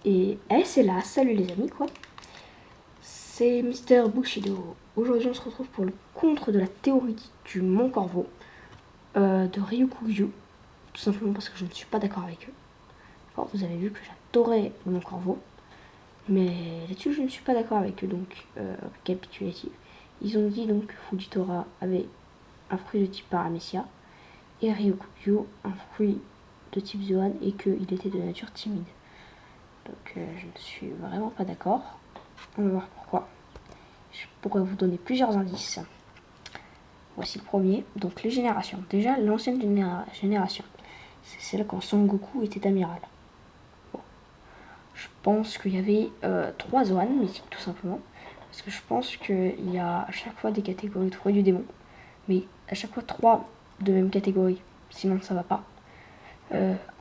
Et c'est là, salut les amis quoi. C'est Mister Bushido. Aujourd'hui on se retrouve pour le contre de la théorie du Mont Corvo de Ryukyu. Tout simplement parce que je ne suis pas d'accord avec eux. Alors, vous avez vu que j'adorais le Mont Corvo. Mais là-dessus je ne suis pas d'accord avec eux. Donc récapitulatif. Ils ont dit donc que Fujitora avait un fruit de type Paramecia. Et Ryukyu un fruit de type Zoan et qu'il était de nature timide. Donc je ne suis vraiment pas d'accord. On va voir pourquoi. Je pourrais vous donner plusieurs indices. Voici le premier. Donc les générations. Déjà l'ancienne génération. C'est celle quand Son Goku était amiral. Bon. Je pense qu'il y avait 3 Zoan mythiques tout simplement. Parce que je pense qu'il y a à chaque fois des catégories de fruits du démon. Mais à chaque fois 3 de même catégorie. Sinon ça va pas.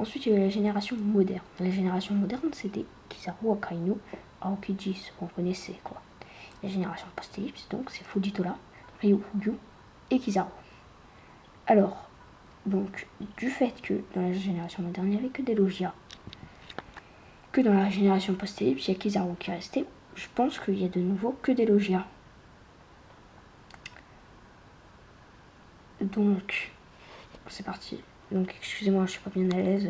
Ensuite, il y a eu la génération moderne. La génération moderne, c'était Kizaru, Akainu, Aokiji, ce qu'on connaissait, quoi. La génération post-ellipse, donc, c'est Fujitora, Ryukyu et Kizaru. Alors, donc, du fait que dans la génération moderne, il n'y avait que des Logia, que dans la génération post-ellipse, il y a Kizaru qui est resté, je pense qu'il y a de nouveau que des Logia. Donc, c'est parti. Donc, excusez-moi, je suis pas bien à l'aise,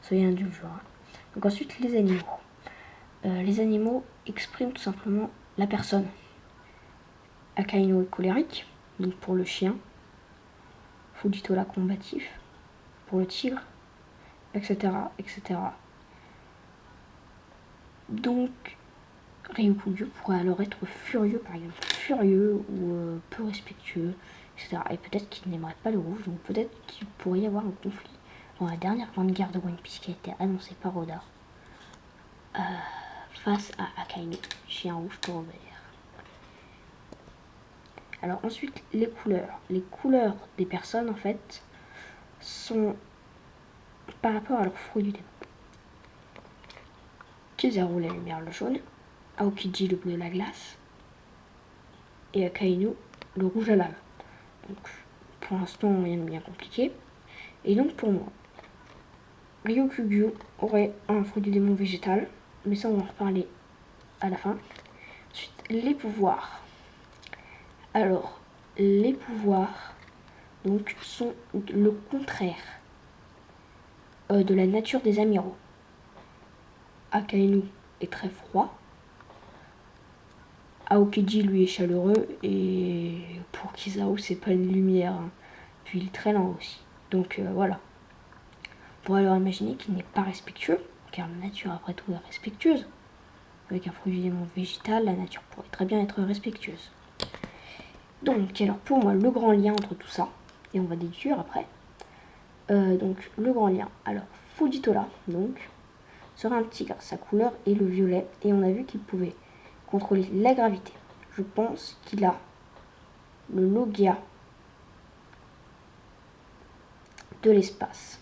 soyez indulgents. Donc ensuite, les animaux. Les animaux expriment tout simplement la personne. Akainu est colérique, donc pour le chien. Fujitora combatif, pour le tigre, etc. etc. Donc, Ryukyu pourrait alors être furieux, par exemple. Furieux ou peu respectueux, etc. Et peut-être qu'il n'aimerait pas le rouge, donc peut-être qu'il pourrait y avoir un conflit dans la dernière grande guerre de One Piece qui a été annoncée par Oda. Face à Akainu, chien rouge pour vert. Alors ensuite, les couleurs. Les couleurs des personnes, en fait, sont par rapport à leur fruit du démon. Kizaru, la lumière, le jaune. Aokiji, le bleu, la glace. Et Akainu, le rouge à lave. Donc, pour l'instant, rien de bien compliqué. Et donc, pour moi, Ryukyu aurait un fruit du démon végétal. Mais ça, on va en reparler à la fin. Ensuite, les pouvoirs. Alors, les pouvoirs donc, sont le contraire de la nature des amiraux. Akainu est très froid. Aokiji, lui, est chaleureux. Et pour Kizaru, c'est pas une lumière. Hein. Puis il est très lent aussi. Donc voilà. On pourrait alors imaginer qu'il n'est pas respectueux, car la nature, après tout, est respectueuse. Avec un fruit du démon végétal, la nature pourrait très bien être respectueuse. Donc, alors pour moi, le grand lien entre tout ça, et on va déduire après. Donc, le grand lien. Alors, Fujitora, donc, sera un tigre. Sa couleur est le violet, et on a vu qu'il pouvait contrôler la gravité. Je pense qu'il a le Logia de l'espace.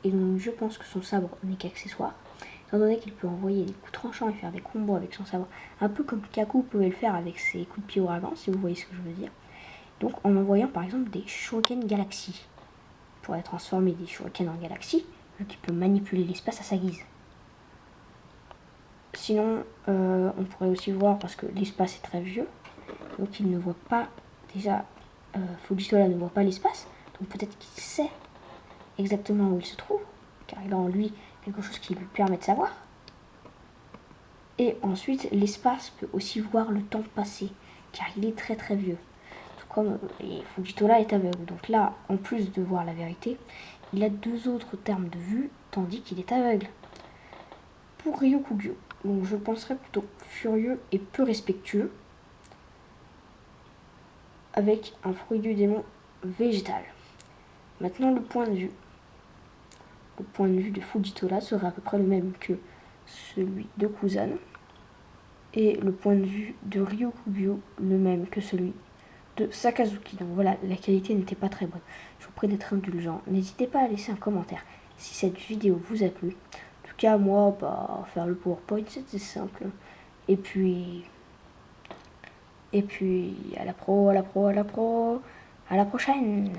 Et donc, je pense que son sabre n'est qu'accessoire. Étant donné qu'il peut envoyer des coups tranchants et faire des combos avec son sabre, un peu comme Kaku pouvait le faire avec ses coups de pied ouragan, si vous voyez ce que je veux dire. Donc en envoyant par exemple des Shuriken Galaxy, il pourrait transformer des Shuriken en Galaxy, vu qu'il peut manipuler l'espace à sa guise. Sinon, on pourrait aussi voir, parce que l'espace est très vieux, donc il ne voit pas, déjà, Fujitora ne voit pas l'espace, donc peut-être qu'il sait exactement où il se trouve, car il a en lui quelque chose qui lui permet de savoir. Et ensuite, l'espace peut aussi voir le temps passer, car il est très très vieux. Tout comme Fujitora est aveugle. Donc là, en plus de voir la vérité, il a 2 autres termes de vue, tandis qu'il est aveugle. Pour Ryukyu, donc je penserais plutôt furieux et peu respectueux, avec un fruit du démon végétal. Maintenant, le point de vue. Le point de vue de Fujitora serait à peu près le même que celui de Kuzan. Et le point de vue de Ryukyu, le même que celui de Sakazuki. Donc voilà, la qualité n'était pas très bonne. Je vous prie d'être indulgent. N'hésitez pas à laisser un commentaire si cette vidéo vous a plu. En tout cas, moi, faire le PowerPoint, c'était simple. Et puis, à la prochaine.